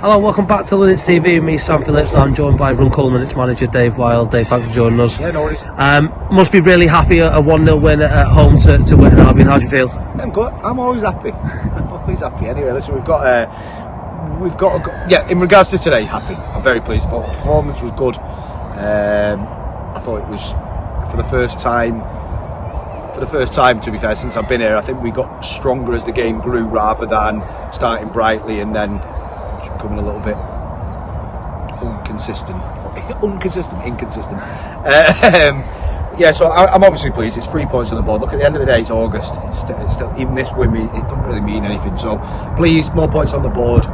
Hello, welcome back to Linnets TV. Me, Sam Phillips. I'm joined by Run Coleman, its manager Dave Wild. Dave, thanks for joining us. Yeah, no worries. Must be really happy a 1-0 win at home to Witton Albion. How do you feel? I'm good. I'm always happy. I'm always happy. Anyway, listen, we've got yeah. In regards to today, happy. I'm very pleased. I thought the performance was good. I thought it was for the first time. To be fair, since I've been here, I think we got stronger as the game grew, rather than starting brightly and then just becoming a little bit inconsistent. Yeah, so I'm obviously pleased. It's 3 points on the board. Look, at the end of the day, it's August. It's still, even this win, it doesn't really mean anything. So pleased, more points on the board.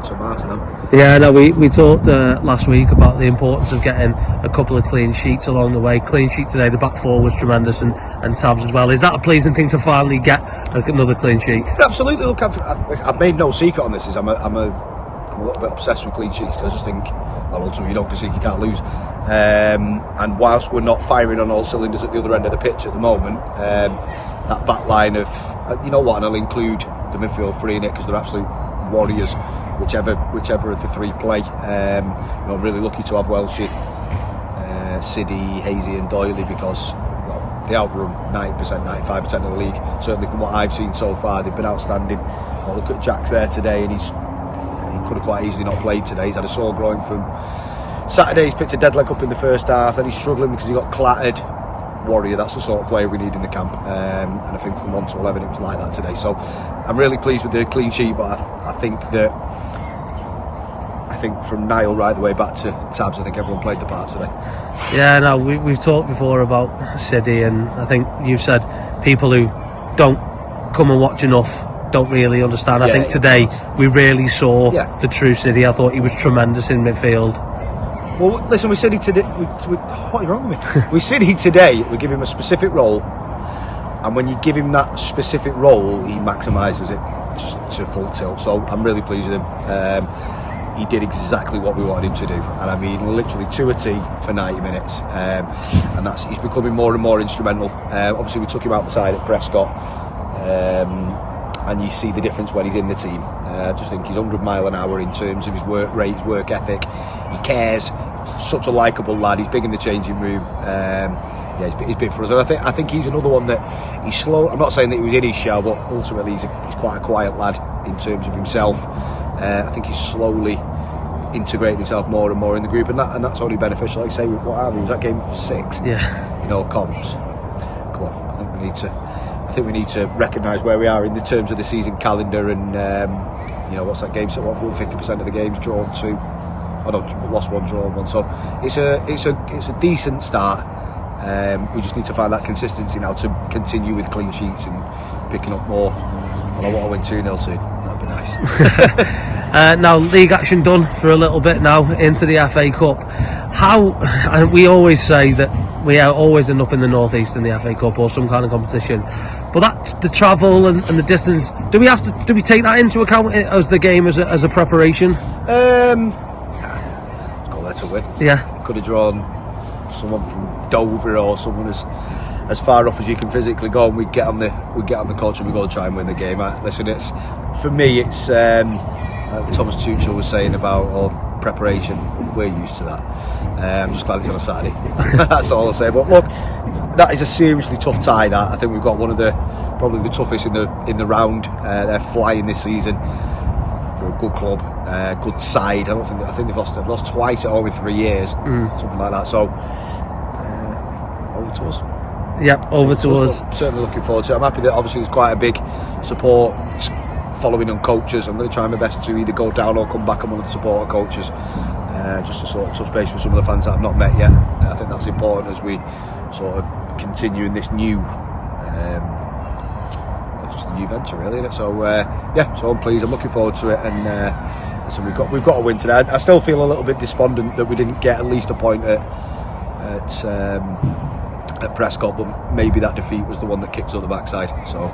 So Mars now. Yeah, no, we talked last week about the importance of getting a couple of clean sheets along the way. Clean sheet today, the back four was tremendous, and Tavs as well. Is that a pleasing thing to finally get another clean sheet? Absolutely. Look, I've made no secret on this. I'm a little bit obsessed with clean sheets. I just think, well, ultimately you don't concede, you can't lose. And whilst we're not firing on all cylinders at the other end of the pitch at the moment, that back line of, you know what, and I'll include the midfield three in it because they're absolute warriors, whichever of the three play. I'm really lucky to have Welshie, Siddy, Hazy and Doyley, because well, they outrun 90%, 95% of the league. Certainly from what I've seen so far, they've been outstanding. Well, look at Jack's there today, and he could have quite easily not played today. He's had a sore groin from Saturday. He's picked a dead leg up in the first half, and he's struggling because he got clattered. Warrior, that's the sort of player we need in the camp, and I think from 1 to 11 it was like that today. So I'm really pleased with the clean sheet, but I think from Niall right the way back to Tabs, I think everyone played the part today. Yeah, no, we've talked before about Siddy, and I think you've said people who don't come and watch enough don't really understand. I think today we really saw the true Siddy. I thought he was tremendous in midfield. Well, listen, we said he today. What is wrong with me? We said he today. We give him a specific role, and when you give him that specific role, he maximises it just to full tilt. So I'm really pleased with him. He did exactly what we wanted him to do, and I mean literally to a T for 90 minutes. And he's becoming more and more instrumental. Obviously, we took him out the side at Prescott. And you see the difference when he's in the team. I just think he's 100 mile an hour in terms of his work rate, his work ethic. He cares. Such a likeable lad. He's big in the changing room. He's big for us. And I think he's another one that he's slow. I'm not saying that he was in his shell, but ultimately he's quite a quiet lad in terms of himself. I think he's slowly integrating himself more and more in the group, and that's only beneficial. Like I say, he was at game 6. Yeah. You know, comps. Come on, I think we need to recognise where we are in the terms of the season calendar, and what's that game? So what? 50% of the games drawn 2. Oh no, lost 1, drawn 1. So it's a decent start. We just need to find that consistency now to continue with clean sheets and picking up more. And I want to win 2-0 soon. That'd be nice. Now league action done for a little bit now into the FA Cup. And we always say that we always end up in the North East in the FA Cup or some kind of competition, but that's the travel and the distance. Do we take that into account as the game as a preparation? Let's go there to win. Yeah, could have drawn someone from Dover or someone as far up as you can physically go, and we get on the coach and we go and try and win the game. Listen, it's for me. It's Thomas Tuchel was saying about preparation. We're used to that. I'm just glad it's on a Saturday. That's all I'll say. But look, that is a seriously tough tie. That I think we've got one of probably the toughest in the round. They're flying this season for a good club, good side. I think they've lost twice at home in 3 years, something like that. So over to us. Yep, over to us. Certainly looking forward to it. I'm happy that obviously there's quite a big support following on coaches. I'm going to try my best to either go down or come back on one of the supporter coaches, just to sort of touch base with some of the fans that I've not met yet. I think that's important as we sort of continue in this new just a new venture, really, isn't it? So so I'm pleased. I'm looking forward to it, and so we've got a win today. I still feel a little bit despondent that we didn't get at least a point at Prescott, but maybe that defeat was the one that kicked us up the backside. So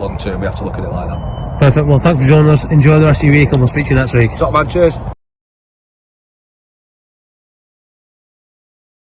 long term we have to look at it like that. Perfect. Well, thanks for joining us. Enjoy the rest of your week, and we'll speak to you next week. Top man, cheers.